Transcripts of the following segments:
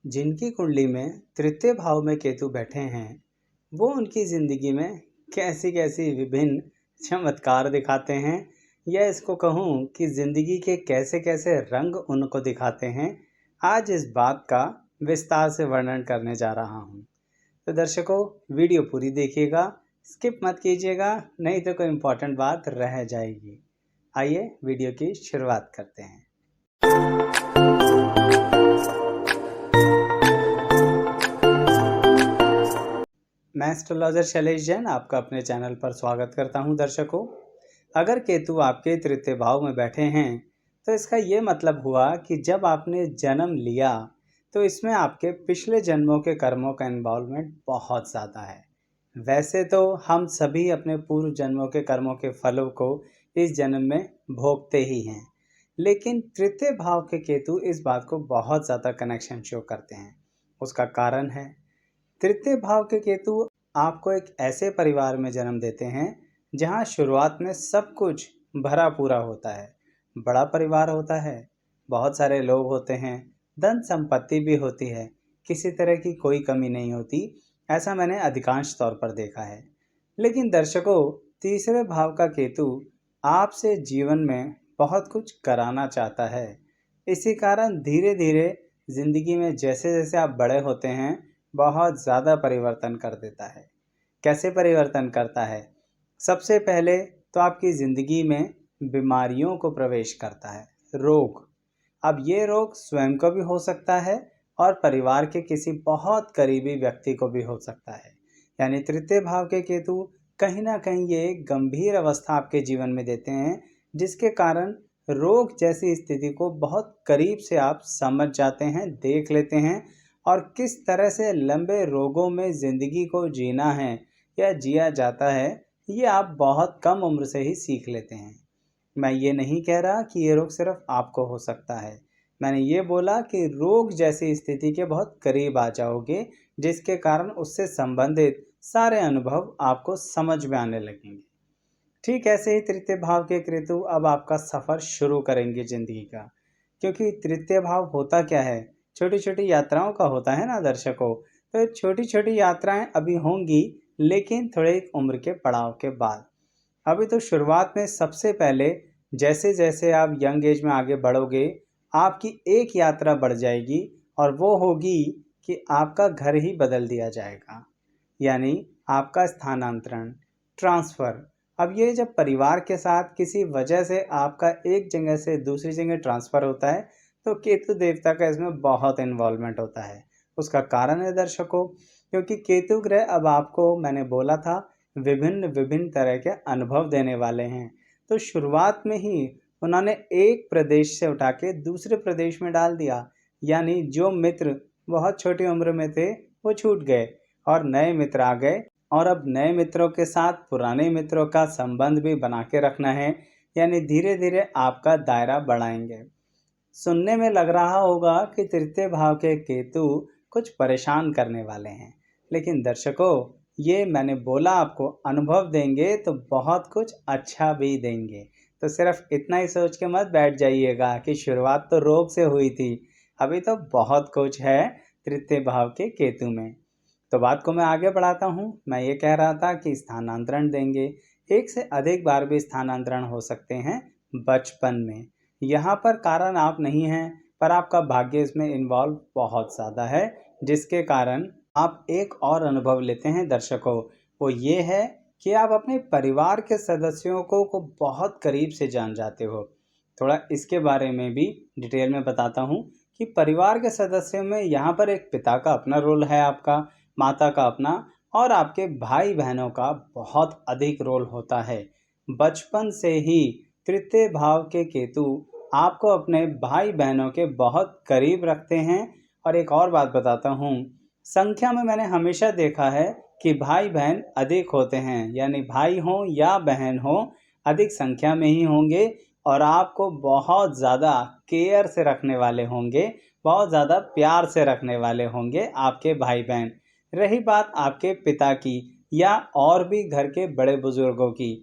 जिनकी कुंडली में तृतीय भाव में केतु बैठे हैं वो उनकी ज़िंदगी में कैसी कैसी विभिन्न चमत्कार दिखाते हैं, या इसको कहूँ कि ज़िंदगी के कैसे कैसे रंग उनको दिखाते हैं। आज इस बात का विस्तार से वर्णन करने जा रहा हूँ। तो दर्शकों, वीडियो पूरी देखिएगा, स्किप मत कीजिएगा, नहीं तो कोई इम्पोर्टेंट बात रह जाएगी। आइए वीडियो की शुरुआत करते हैं। मैं एस्ट्रोलॉजर शैलेश जैन आपका अपने चैनल पर स्वागत करता हूं। दर्शकों, अगर केतु आपके तृतीय भाव में बैठे हैं तो इसका ये मतलब हुआ कि जब आपने जन्म लिया तो इसमें आपके पिछले जन्मों के कर्मों का इन्वॉल्वमेंट बहुत ज़्यादा है। वैसे तो हम सभी अपने पूर्व जन्मों के कर्मों के फलों को इस जन्म में भोगते ही हैं, लेकिन तृतीय भाव के केतु इस बात को बहुत ज़्यादा कनेक्शन शो करते हैं। उसका कारण है, तृतीय भाव के केतु आपको एक ऐसे परिवार में जन्म देते हैं जहां शुरुआत में सब कुछ भरा पूरा होता है। बड़ा परिवार होता है, बहुत सारे लोग होते हैं, धन संपत्ति भी होती है, किसी तरह की कोई कमी नहीं होती। ऐसा मैंने अधिकांश तौर पर देखा है। लेकिन दर्शकों, तीसरे भाव का केतु आपसे जीवन में बहुत कुछ कराना चाहता है। इसी कारण धीरे धीरे जिंदगी में जैसे जैसे आप बड़े होते हैं बहुत ज़्यादा परिवर्तन कर देता है। कैसे परिवर्तन करता है? सबसे पहले तो आपकी ज़िंदगी में बीमारियों को प्रवेश करता है, रोग। अब ये रोग स्वयं को भी हो सकता है और परिवार के किसी बहुत करीबी व्यक्ति को भी हो सकता है। यानी तृतीय भाव के केतु कहीं ना कहीं ये एक गंभीर अवस्था आपके जीवन में देते हैं, जिसके कारण रोग जैसी स्थिति को बहुत करीब से आप समझ जाते हैं, देख लेते हैं, और किस तरह से लंबे रोगों में ज़िंदगी को जीना है या जिया जाता है ये आप बहुत कम उम्र से ही सीख लेते हैं। मैं ये नहीं कह रहा कि ये रोग सिर्फ आपको हो सकता है, मैंने ये बोला कि रोग जैसी स्थिति के बहुत करीब आ जाओगे, जिसके कारण उससे संबंधित सारे अनुभव आपको समझ में आने लगेंगे। ठीक ऐसे ही तृतीय भाव के केतु अब आपका सफ़र शुरू करेंगे ज़िंदगी का, क्योंकि तृतीय भाव होता क्या है, छोटी छोटी यात्राओं का होता है ना दर्शकों। तो छोटी छोटी यात्राएं अभी होंगी, लेकिन थोड़े उम्र के पड़ाव के बाद। अभी तो शुरुआत में सबसे पहले जैसे जैसे आप यंग एज में आगे बढ़ोगे आपकी एक यात्रा बढ़ जाएगी, और वो होगी कि आपका घर ही बदल दिया जाएगा। यानी आपका स्थानांतरण, ट्रांसफ़र। अब ये जब परिवार के साथ किसी वजह से आपका एक जगह से दूसरी जगह ट्रांसफ़र होता है तो केतु देवता का इसमें बहुत इन्वॉल्वमेंट होता है। उसका कारण है दर्शकों, क्योंकि केतु ग्रह अब आपको, मैंने बोला था, विभिन्न विभिन्न तरह के अनुभव देने वाले हैं। तो शुरुआत में ही उन्होंने एक प्रदेश से उठा के दूसरे प्रदेश में डाल दिया। यानी जो मित्र बहुत छोटी उम्र में थे वो छूट गए और नए मित्र आ गए, और अब नए मित्रों के साथ पुराने मित्रों का संबंध भी बना के रखना है। यानी धीरे धीरे आपका दायरा बढ़ाएंगे। सुनने में लग रहा होगा कि तृतीय भाव के केतु कुछ परेशान करने वाले हैं, लेकिन दर्शकों, ये मैंने बोला आपको अनुभव देंगे तो बहुत कुछ अच्छा भी देंगे। तो सिर्फ इतना ही सोच के मत बैठ जाइएगा कि शुरुआत तो रोग से हुई थी, अभी तो बहुत कुछ है तृतीय भाव के केतु में। तो बात को मैं आगे बढ़ाता हूँ। मैं ये कह रहा था कि स्थानांतरण देंगे, एक से अधिक बार भी स्थानांतरण हो सकते हैं बचपन में। यहाँ पर कारण आप नहीं हैं, पर आपका भाग्य इसमें इन्वॉल्व बहुत ज़्यादा है, जिसके कारण आप एक और अनुभव लेते हैं दर्शकों। वो ये है कि आप अपने परिवार के सदस्यों को बहुत करीब से जान जाते हो। थोड़ा इसके बारे में भी डिटेल में बताता हूँ कि परिवार के सदस्यों में यहाँ पर एक पिता का अपना रोल है, आपका माता का अपना, और आपके भाई बहनों का बहुत अधिक रोल होता है। बचपन से ही तृतीय भाव के केतु आपको अपने भाई बहनों के बहुत करीब रखते हैं। और एक और बात बताता हूँ, संख्या में मैंने हमेशा देखा है कि भाई बहन अधिक होते हैं, यानी भाई हो या बहन हो अधिक संख्या में ही होंगे, और आपको बहुत ज़्यादा केयर से रखने वाले होंगे, बहुत ज़्यादा प्यार से रखने वाले होंगे आपके भाई बहन। रही बात आपके पिता की या और भी घर के बड़े बुजुर्गों की,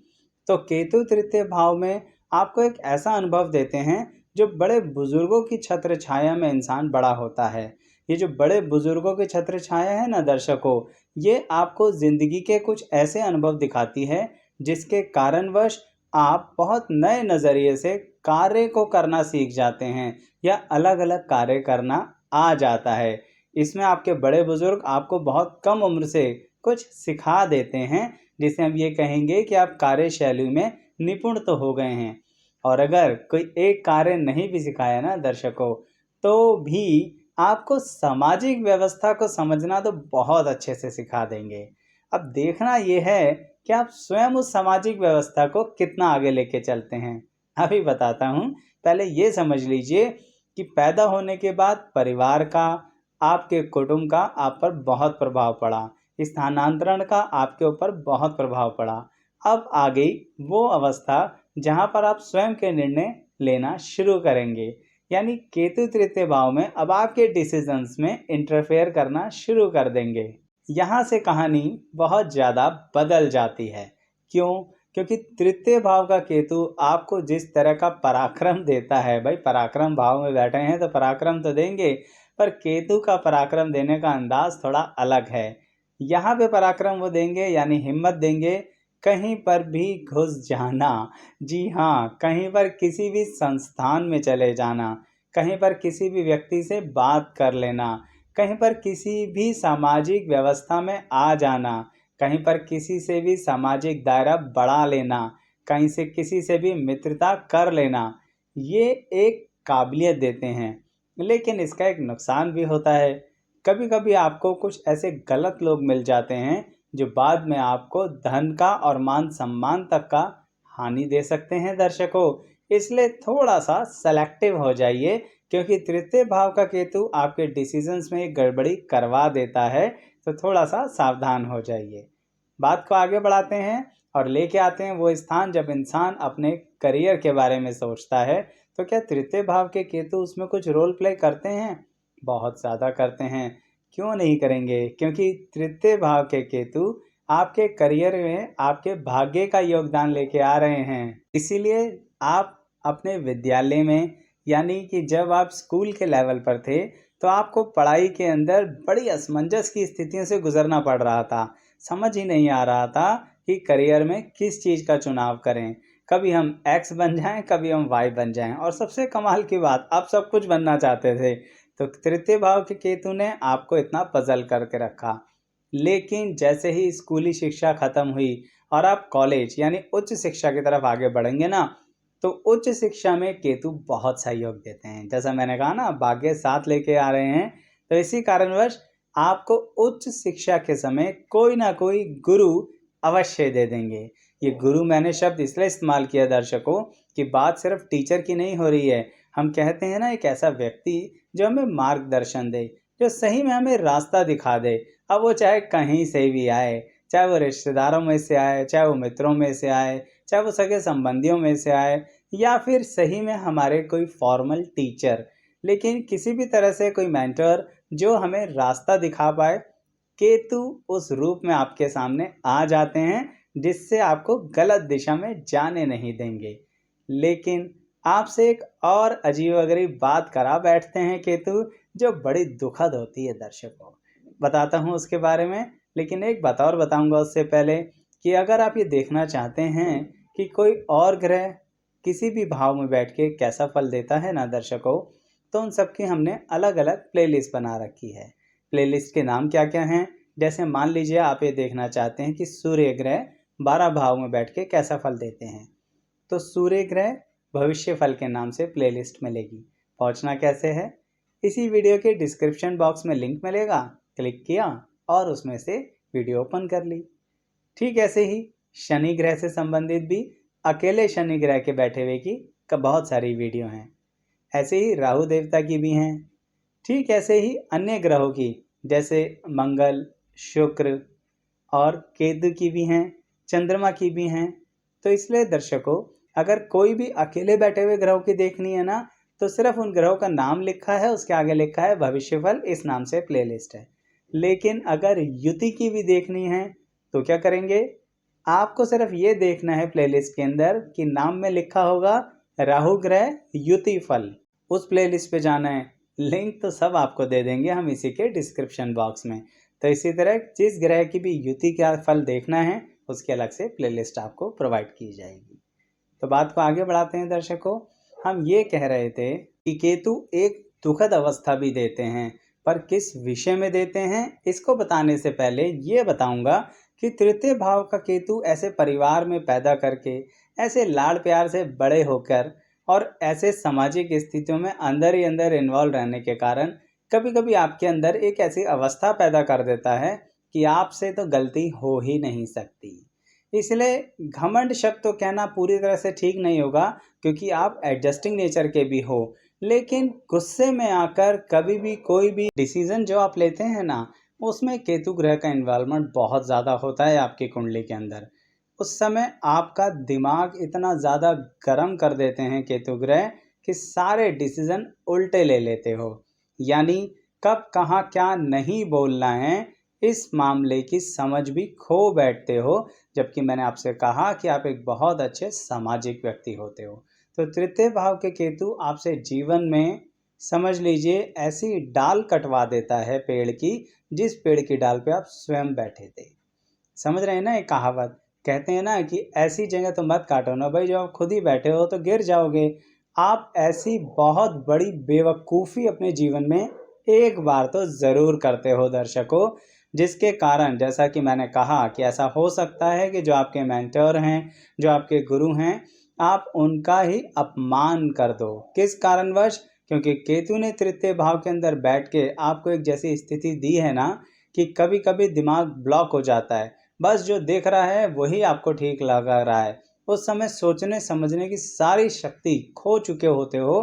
तो केतु तृतीय भाव में आपको एक ऐसा अनुभव देते हैं जो बड़े बुजुर्गों की छत्र छाया में इंसान बड़ा होता है। ये जो बड़े बुजुर्गों की छत्र छाया है ना दर्शकों, ये आपको ज़िंदगी के कुछ ऐसे अनुभव दिखाती है जिसके कारणवश आप बहुत नए नज़रिए से कार्य को करना सीख जाते हैं या अलग-अलग कार्य करना आ जाता है। इसमें आपके बड़े बुजुर्ग आपको बहुत कम उम्र से कुछ सिखा देते हैं, जिसे हम ये कहेंगे कि आप कार्यशैली में निपुण तो हो गए हैं। और अगर कोई एक कार्य नहीं भी सिखाया ना दर्शकों, तो भी आपको सामाजिक व्यवस्था को समझना तो बहुत अच्छे से सिखा देंगे। अब देखना ये है कि आप स्वयं उस सामाजिक व्यवस्था को कितना आगे लेके चलते हैं। अभी बताता हूँ, पहले ये समझ लीजिए कि पैदा होने के बाद परिवार का, आपके कुटुंब का आप पर बहुत प्रभाव पड़ा। स्थानांतरण का आपके ऊपर बहुत प्रभाव पड़ा। अब आ गई वो अवस्था जहाँ पर आप स्वयं के निर्णय लेना शुरू करेंगे, यानी केतु तृतीय भाव में अब आपके डिसीजंस में इंटरफेयर करना शुरू कर देंगे। यहाँ से कहानी बहुत ज़्यादा बदल जाती है। क्यों? क्योंकि तृतीय भाव का केतु आपको जिस तरह का पराक्रम देता है, भाई पराक्रम भाव में बैठे हैं तो पराक्रम तो देंगे, पर केतु का पराक्रम देने का अंदाज थोड़ा अलग है। यहाँ पे पराक्रम वो देंगे यानी हिम्मत देंगे कहीं पर भी घुस जाना। जी हाँ, कहीं पर किसी भी संस्थान में चले जाना, कहीं पर किसी भी व्यक्ति से बात कर लेना, कहीं पर किसी भी सामाजिक व्यवस्था में आ जाना, कहीं पर किसी से भी सामाजिक दायरा बढ़ा लेना, कहीं से किसी से भी मित्रता कर लेना, ये एक काबिलियत देते हैं। लेकिन इसका एक नुकसान भी होता है। कभी कभी आपको कुछ ऐसे गलत लोग मिल जाते हैं जो बाद में आपको धन का और मान सम्मान तक का हानि दे सकते हैं दर्शकों। इसलिए थोड़ा सा सेलेक्टिव हो जाइए, क्योंकि तृतीय भाव का केतु आपके डिसीजंस में एक गड़बड़ी करवा देता है, तो थोड़ा सा सावधान हो जाइए। बात को आगे बढ़ाते हैं और लेके आते हैं वो स्थान जब इंसान अपने करियर के बारे में सोचता है। तो क्या तृतीय भाव के केतु उसमें कुछ रोल प्ले करते हैं? बहुत ज़्यादा करते हैं। क्यों नहीं करेंगे? क्योंकि तृतीय भाव के केतु आपके करियर में आपके भाग्य का योगदान लेके आ रहे हैं। इसीलिए आप अपने विद्यालय में, यानी कि जब आप स्कूल के लेवल पर थे, तो आपको पढ़ाई के अंदर बड़ी असमंजस की स्थितियों से गुजरना पड़ रहा था। समझ ही नहीं आ रहा था कि करियर में किस चीज़ का चुनाव करें। कभी हम एक्स बन जाएं, कभी हम वाई बन जाएं, और सबसे कमाल की बात, आप सब कुछ बनना चाहते थे। तो तृतीय भाव के केतु ने आपको इतना पजल करके रखा। लेकिन जैसे ही स्कूली शिक्षा खत्म हुई और आप कॉलेज यानी उच्च शिक्षा की तरफ आगे बढ़ेंगे ना, तो उच्च शिक्षा में केतु बहुत सहयोग देते हैं। जैसा मैंने कहा ना, भाग्य साथ लेके आ रहे हैं। तो इसी कारणवश आपको उच्च शिक्षा के समय कोई ना कोई गुरु अवश्य दे देंगे। ये गुरु मैंने शब्द इसलिए इस्तेमाल किया दर्शकों कि बात सिर्फ टीचर की नहीं हो रही है। हम कहते हैं ना, एक ऐसा व्यक्ति जो हमें मार्गदर्शन दे, जो सही में हमें रास्ता दिखा दे। अब वो चाहे कहीं से भी आए, चाहे वो रिश्तेदारों में से आए, चाहे वो मित्रों में से आए, चाहे वो सगे संबंधियों में से आए, या फिर सही में हमारे कोई फॉर्मल टीचर, लेकिन किसी भी तरह से कोई मेंटर जो हमें रास्ता दिखा पाए, केतु उस रूप में आपके सामने आ जाते हैं, जिससे आपको गलत दिशा में जाने नहीं देंगे। लेकिन आपसे एक और अजीबोगरीब बात करा बैठते हैं केतु, जो बड़ी दुखद होती है दर्शकों। बताता हूँ उसके बारे में, लेकिन एक बात और बताऊंगा उससे पहले कि अगर आप ये देखना चाहते हैं कि कोई और ग्रह किसी भी भाव में बैठ के कैसा फल देता है ना दर्शकों, तो उन सब की हमने अलग अलग प्लेलिस्ट बना रखी है। प्लेलिस्ट के नाम क्या क्या हैं? जैसे मान लीजिए आप ये देखना चाहते हैं कि सूर्य ग्रह 12 भाव में बैठ के कैसा फल देते हैं, तो सूर्य ग्रह भविष्य फल के नाम से प्लेलिस्ट मिलेगी। पहुंचना कैसे है? इसी वीडियो के डिस्क्रिप्शन बॉक्स में लिंक मिलेगा, क्लिक किया और उसमें से वीडियो ओपन कर ली। ठीक ऐसे ही शनि ग्रह से संबंधित भी अकेले शनि ग्रह के बैठे हुए की बहुत सारी वीडियो हैं। ऐसे ही राहु देवता की भी हैं। ठीक ऐसे ही अन्य ग्रहों की, जैसे मंगल, शुक्र और केतु की भी हैं, चंद्रमा की भी हैं। तो इसलिए दर्शकों, अगर कोई भी अकेले बैठे हुए ग्रहों की देखनी है ना, तो सिर्फ उन ग्रहों का नाम लिखा है, उसके आगे लिखा है भविष्यफल, इस नाम से प्लेलिस्ट है। लेकिन अगर युति की भी देखनी है तो क्या करेंगे? आपको सिर्फ ये देखना है प्लेलिस्ट के अंदर कि नाम में लिखा होगा राहु ग्रह युति फल, उस प्लेलिस्ट पे जाना है। लिंक तो सब आपको दे देंगे हम इसी के डिस्क्रिप्शन बॉक्स में। तो इसी तरह जिस ग्रह की भी युति का फल देखना है उसकी अलग से प्लेलिस्ट आपको प्रोवाइड की जाएगी। तो बात को आगे बढ़ाते हैं दर्शकों। हम ये कह रहे थे कि केतु एक दुखद अवस्था भी देते हैं, पर किस विषय में देते हैं इसको बताने से पहले ये बताऊंगा कि तृतीय भाव का केतु ऐसे परिवार में पैदा करके, ऐसे लाड़ प्यार से बड़े होकर और ऐसे सामाजिक स्थितियों में अंदर ही अंदर इन्वॉल्व रहने के कारण कभी कभी आपके अंदर एक ऐसी अवस्था पैदा कर देता है कि आपसे तो गलती हो ही नहीं सकती। इसलिए घमंड शब्द तो कहना पूरी तरह से ठीक नहीं होगा, क्योंकि आप एडजस्टिंग नेचर के भी हो। लेकिन गुस्से में आकर कभी भी कोई भी डिसीजन जो आप लेते हैं ना, उसमें केतु ग्रह का इन्वॉल्वमेंट बहुत ज़्यादा होता है आपकी कुंडली के अंदर। उस समय आपका दिमाग इतना ज़्यादा गर्म कर देते हैं केतु ग्रह कि सारे डिसीजन उल्टे ले लेते हो। यानी कब कहाँ क्या नहीं बोलना है इस मामले की समझ भी खो बैठते हो, जबकि मैंने आपसे कहा कि आप एक बहुत अच्छे सामाजिक व्यक्ति होते हो। तो तृतीय भाव के केतु आपसे जीवन में समझ लीजिए ऐसी डाल कटवा देता है पेड़ की, जिस पेड़ की डाल पे आप स्वयं बैठे थे। समझ रहे हैं ना, एक कहावत कहते हैं ना कि ऐसी जगह तो मत काटो ना भाई, जो आप खुद ही बैठे हो तो गिर जाओगे। आप ऐसी बहुत बड़ी बेवकूफ़ी अपने जीवन में एक बार तो ज़रूर करते हो दर्शकों, जिसके कारण जैसा कि मैंने कहा कि ऐसा हो सकता है कि जो आपके मेंटर हैं, जो आपके गुरु हैं, आप उनका ही अपमान कर दो। किस कारणवश? क्योंकि केतु ने तृतीय भाव के अंदर बैठ के आपको एक जैसी स्थिति दी है ना कि कभी कभी दिमाग ब्लॉक हो जाता है, बस जो देख रहा है वही आपको ठीक लग रहा है। उस समय सोचने समझने की सारी शक्ति खो चुके होते हो।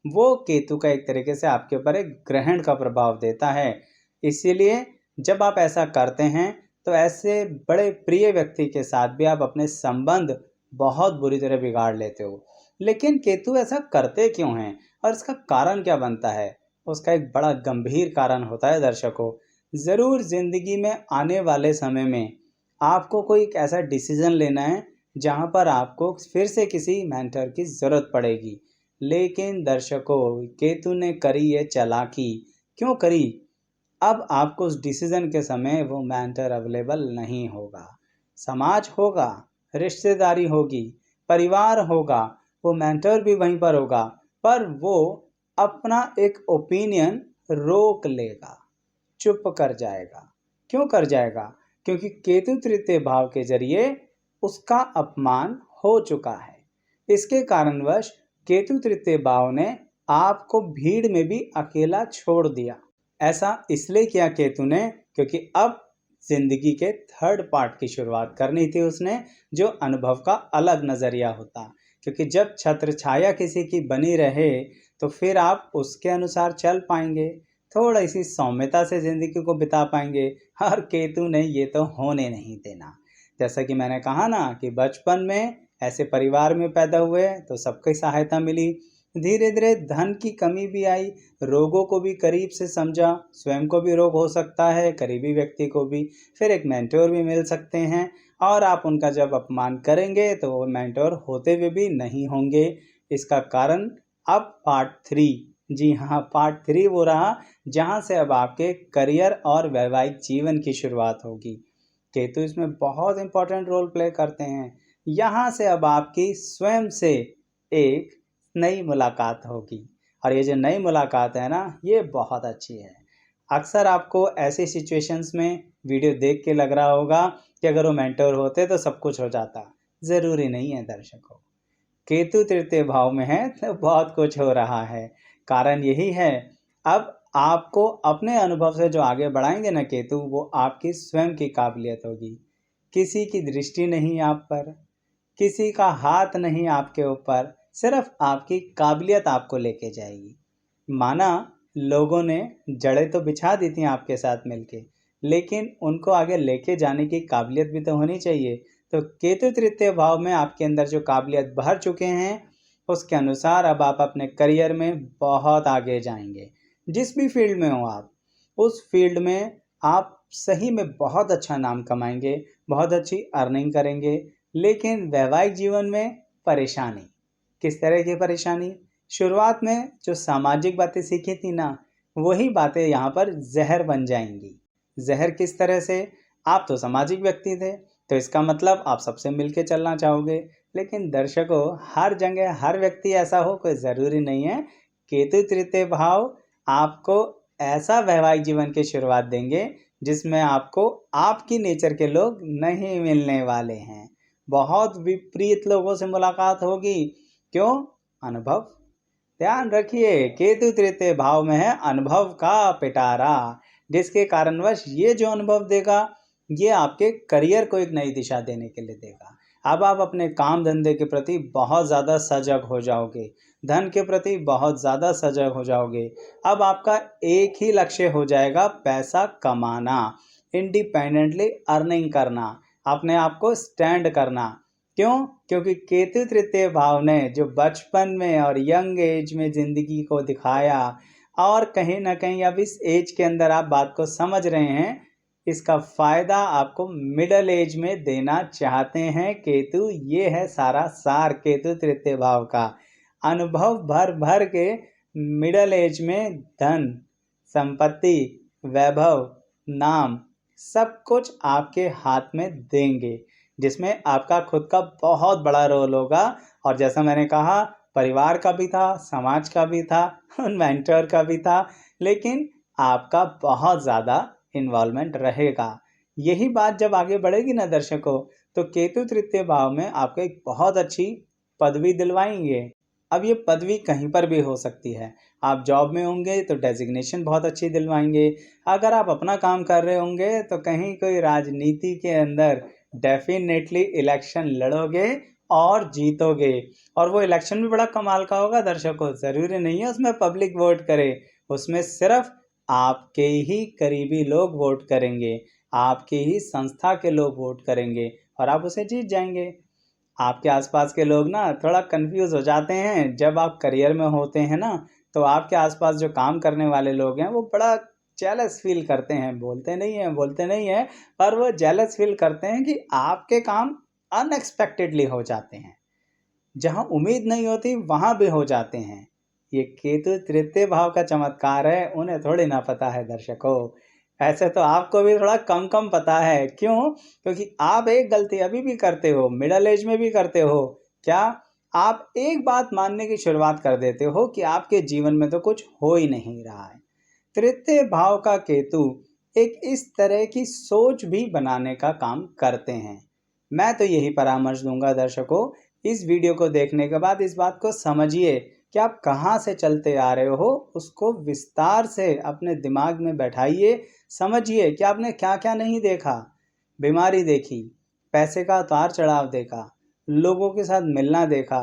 वो केतु का एक तरीके से आपके ऊपर एक ग्रहण का प्रभाव देता है। इसीलिए जब आप ऐसा करते हैं तो ऐसे बड़े प्रिय व्यक्ति के साथ भी आप अपने संबंध बहुत बुरी तरह बिगाड़ लेते हो। लेकिन केतु ऐसा करते क्यों हैं और इसका कारण क्या बनता है? उसका एक बड़ा गंभीर कारण होता है दर्शकों। ज़रूर ज़िंदगी में आने वाले समय में आपको कोई एक ऐसा डिसीज़न लेना है जहाँ पर आपको फिर से किसी मेंटर की ज़रूरत पड़ेगी। लेकिन दर्शकों, केतु ने करी ये चालाकी। क्यों करी? अब आपको उस डिसीज़न के समय वो मेंटर अवेलेबल नहीं होगा। समाज होगा, रिश्तेदारी होगी, परिवार होगा, वो मेंटर भी वहीं पर होगा, पर वो अपना एक ओपिनियन रोक लेगा, चुप कर जाएगा। क्यों कर जाएगा? क्योंकि केतु तृतीय भाव के जरिए उसका अपमान हो चुका है। इसके कारणवश केतु तृतीय भाव ने आपको भीड़ में भी अकेला छोड़ दिया। ऐसा इसलिए किया केतु ने क्योंकि अब जिंदगी के थर्ड पार्ट की शुरुआत करनी थी उसने, जो अनुभव का अलग नज़रिया होता। क्योंकि जब छत्र छाया किसी की बनी रहे तो फिर आप उसके अनुसार चल पाएंगे, थोड़ी सी सौम्यता से ज़िंदगी को बिता पाएंगे। और केतु ने ये तो होने नहीं देना। जैसा कि मैंने कहा ना कि बचपन में ऐसे परिवार में पैदा हुए तो सबकी सहायता मिली, धीरे धीरे धन की कमी भी आई, रोगों को भी करीब से समझा, स्वयं को भी रोग हो सकता है, करीबी व्यक्ति को भी, फिर एक मेंटोर भी मिल सकते हैं। और आप उनका जब अपमान करेंगे तो वो मेंटोर होते हुए भी नहीं होंगे। इसका कारण अब पार्ट 3, जी हाँ पार्ट 3 वो रहा जहाँ से अब आपके करियर और वैवाहिक जीवन की शुरुआत होगी। केतु इसमें बहुत इंपॉर्टेंट रोल प्ले करते हैं। यहाँ से अब आपकी स्वयं से एक नई मुलाकात होगी, और ये जो नई मुलाकात है ना, ये बहुत अच्छी है। अक्सर आपको ऐसी सिचुएशंस में वीडियो देख के लग रहा होगा कि अगर वो मेंटर होते तो सब कुछ हो जाता। ज़रूरी नहीं है दर्शकों। केतु तृतीय भाव में है तो बहुत कुछ हो रहा है। कारण यही है, अब आपको अपने अनुभव से जो आगे बढ़ाएंगे ना केतु, वो आपकी स्वयं की काबिलियत होगी। किसी की दृष्टि नहीं आप पर, किसी का हाथ नहीं आपके ऊपर, सिर्फ आपकी काबिलियत आपको लेके जाएगी। माना लोगों ने जड़ें तो बिछा दी थी आपके साथ मिलके, लेकिन उनको आगे लेके जाने की काबिलियत भी तो होनी चाहिए। तो केतु तृतीय भाव में आपके अंदर जो काबिलियत भर चुके हैं, उसके अनुसार अब आप अपने करियर में बहुत आगे जाएंगे। जिस भी फील्ड में हो आप, उस फील्ड में आप सही में बहुत अच्छा नाम कमाएंगे, बहुत अच्छी अर्निंग करेंगे। लेकिन वैवाहिक जीवन में परेशानी, किस तरह की परेशानी? शुरुआत में जो सामाजिक बातें सीखी थी ना, वही बातें यहाँ पर ज़हर बन जाएंगी। ज़हर किस तरह से? आप तो सामाजिक व्यक्ति थे, तो इसका मतलब आप सबसे मिल के चलना चाहोगे। लेकिन दर्शकों, हर जगह हर व्यक्ति ऐसा हो कोई ज़रूरी नहीं है। केतु तृतीय भाव आपको ऐसा वैवाहिक जीवन की शुरुआत देंगे जिसमें आपको आपकी नेचर के लोग नहीं मिलने वाले हैं। बहुत विपरीत लोगों से मुलाकात होगी। क्यों? अनुभव। ध्यान रखिए, केतु तृतीय भाव में है अनुभव का पिटारा, जिसके कारणवश ये जो अनुभव देगा ये आपके करियर को एक नई दिशा देने के लिए देगा। अब आप अपने काम धंधे के प्रति बहुत ज़्यादा सजग हो जाओगे, धन के प्रति बहुत ज़्यादा सजग हो जाओगे। अब आपका एक ही लक्ष्य हो जाएगा, पैसा कमाना, इंडिपेंडेंटली अर्निंग करना, अपने आप को स्टैंड करना। क्यों? क्योंकि केतु तृतीय भाव ने जो बचपन में और यंग एज में ज़िंदगी को दिखाया, और कहीं ना कहीं अब इस एज के अंदर आप बात को समझ रहे हैं, इसका फ़ायदा आपको मिडल एज में देना चाहते हैं केतु। ये है सारा सार केतु तृतीय भाव का। अनुभव भर भर के मिडल एज में धन, संपत्ति, वैभव, नाम सब कुछ आपके हाथ में देंगे, जिसमें आपका खुद का बहुत बड़ा रोल होगा। और जैसा मैंने कहा, परिवार का भी था, समाज का भी था, मेंटर का भी था, लेकिन आपका बहुत ज़्यादा इन्वॉल्वमेंट रहेगा। यही बात जब आगे बढ़ेगी ना दर्शकों, तो केतु तृतीय भाव में आपको एक बहुत अच्छी पदवी दिलवाएंगे। अब ये पदवी कहीं पर भी हो सकती है। आप जॉब में होंगे तो डेजिग्नेशन बहुत अच्छी दिलवाएंगे। अगर आप अपना काम कर रहे होंगे तो कहीं कोई राजनीति के अंदर डेफिनेटली इलेक्शन लड़ोगे और जीतोगे। और वो इलेक्शन भी बड़ा कमाल का होगा दर्शकों। ज़रूरी नहीं है उसमें पब्लिक वोट करे, उसमें सिर्फ आपके ही करीबी लोग वोट करेंगे, आपकी ही संस्था के लोग वोट करेंगे और आप उसे जीत जाएंगे। आपके आसपास के लोग ना थोड़ा कंफ्यूज हो जाते हैं जब आप करियर में होते हैं ना, तो आपके आसपास जो काम करने वाले लोग हैं वो बड़ा जेलस फील करते हैं। बोलते नहीं हैं, पर वो जेलस फील करते हैं कि आपके काम अनएक्सपेक्टेडली हो जाते हैं, जहां उम्मीद नहीं होती वहां भी हो जाते हैं। ये केतु तृतीय भाव का चमत्कार है, उन्हें थोड़ी ना पता है दर्शकों। ऐसे तो आपको भी थोड़ा कम कम पता है। क्यों? क्योंकि आप एक गलती अभी भी करते हो, मिडल एज में भी करते हो। क्या? आप एक बात मानने की शुरुआत कर देते हो कि आपके जीवन में तो कुछ हो ही नहीं रहा है। तृतीय भाव का केतु एक इस तरह की सोच भी बनाने का काम करते हैं। मैं तो यही परामर्श दूंगा दर्शकों, इस वीडियो को देखने के बाद इस बात को समझिए कि आप कहाँ से चलते आ रहे हो, उसको विस्तार से अपने दिमाग में बैठाइए। समझिए कि आपने क्या क्या नहीं देखा। बीमारी देखी, पैसे का उतार चढ़ाव देखा, लोगों के साथ मिलना देखा,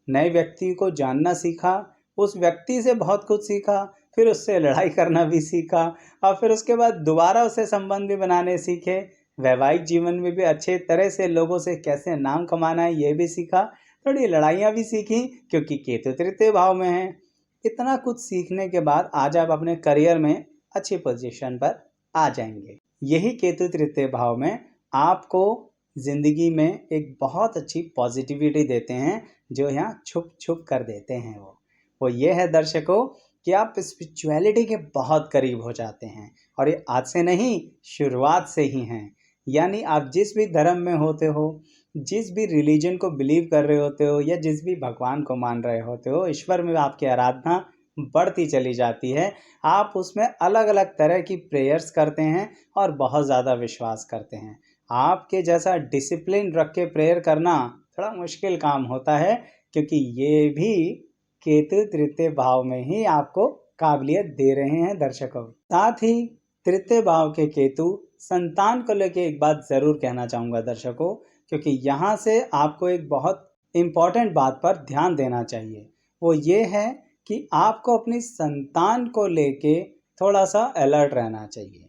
नए व्यक्ति को जानना सीखा, उस व्यक्ति से बहुत कुछ सीखा, फिर उससे लड़ाई करना भी सीखा, और फिर उसके बाद दोबारा उससे संबंध भी बनाने सीखे। वैवाहिक जीवन में भी अच्छे तरह से लोगों से कैसे नाम कमाना है ये भी सीखा। थोड़ी लड़ाइयाँ भी सीखी क्योंकि केतु तृतीय भाव में है। इतना कुछ सीखने के बाद आज आप अपने करियर में अच्छी पोजीशन पर आ जाएंगे। यही केतु तृतीय भाव में आपको ज़िंदगी में एक बहुत अच्छी पॉजिटिविटी देते हैं, जो यहाँ छुप छुप कर देते हैं। वो ये है दर्शकों कि आप स्पिरिचुअलिटी के बहुत करीब हो जाते हैं, और ये आज से नहीं, शुरुआत से ही हैं। यानी आप जिस भी धर्म में होते हो, जिस भी रिलीजन को बिलीव कर रहे होते हो, या जिस भी भगवान को मान रहे होते हो, ईश्वर में आपकी आराधना बढ़ती चली जाती है। आप उसमें अलग अलग तरह की प्रेयर्स करते हैं और बहुत ज़्यादा विश्वास करते हैं। आपके जैसा डिसिप्लिन रख के प्रेयर करना थोड़ा मुश्किल काम होता है, क्योंकि ये भी केतु तृतीय भाव में ही आपको काबिलियत दे रहे हैं दर्शकों। साथ ही तृतीय भाव के केतु संतान को लेके एक बात ज़रूर कहना चाहूँगा दर्शकों, क्योंकि यहाँ से आपको एक बहुत इम्पॉर्टेंट बात पर ध्यान देना चाहिए। वो ये है कि आपको अपनी संतान को लेके थोड़ा सा अलर्ट रहना चाहिए।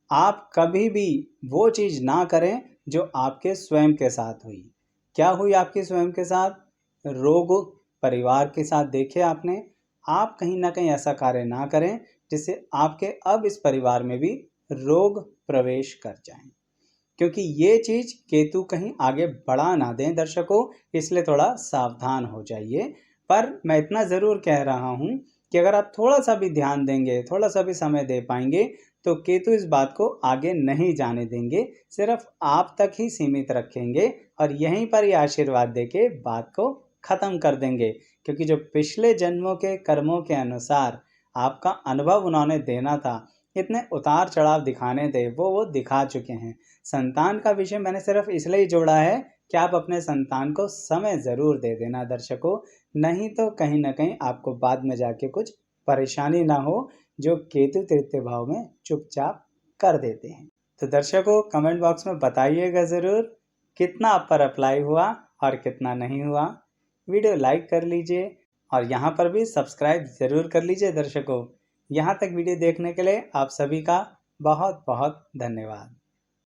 आप कभी भी वो चीज़ ना करें जो आपके स्वयं के साथ हुई। क्या हुई आपके स्वयं के साथ? रोग परिवार के साथ देखे आपने। आप कहीं ना कहीं ऐसा कार्य ना करें जिससे आपके अब इस परिवार में भी रोग प्रवेश कर जाएं, क्योंकि ये चीज़ केतु कहीं आगे बढ़ा ना दें दर्शकों। इसलिए थोड़ा सावधान हो जाइए। पर मैं इतना ज़रूर कह रहा हूँ कि अगर आप थोड़ा सा भी ध्यान देंगे, थोड़ा सा भी समय दे पाएंगे, तो केतु इस बात को आगे नहीं जाने देंगे, सिर्फ आप तक ही सीमित रखेंगे और यहीं पर ये आशीर्वाद देके बात को ख़त्म कर देंगे। क्योंकि जो पिछले जन्मों के कर्मों के अनुसार आपका अनुभव उन्होंने देना था, इतने उतार चढ़ाव दिखाने थे, वो दिखा चुके हैं। संतान का विषय मैंने सिर्फ इसलिए जोड़ा है कि आप अपने संतान को समय ज़रूर दे देना दर्शकों, नहीं तो कहीं ना कहीं आपको बाद में जाके कुछ परेशानी ना हो, जो केतु तृतीय भाव में चुपचाप कर देते हैं। तो दर्शकों, कमेंट बॉक्स में बताइएगा ज़रूर कितना आप पर अप्लाई हुआ और कितना नहीं हुआ। वीडियो लाइक कर लीजिए और यहाँ पर भी सब्सक्राइब ज़रूर कर लीजिए दर्शकों। यहाँ तक वीडियो देखने के लिए आप सभी का बहुत बहुत धन्यवाद।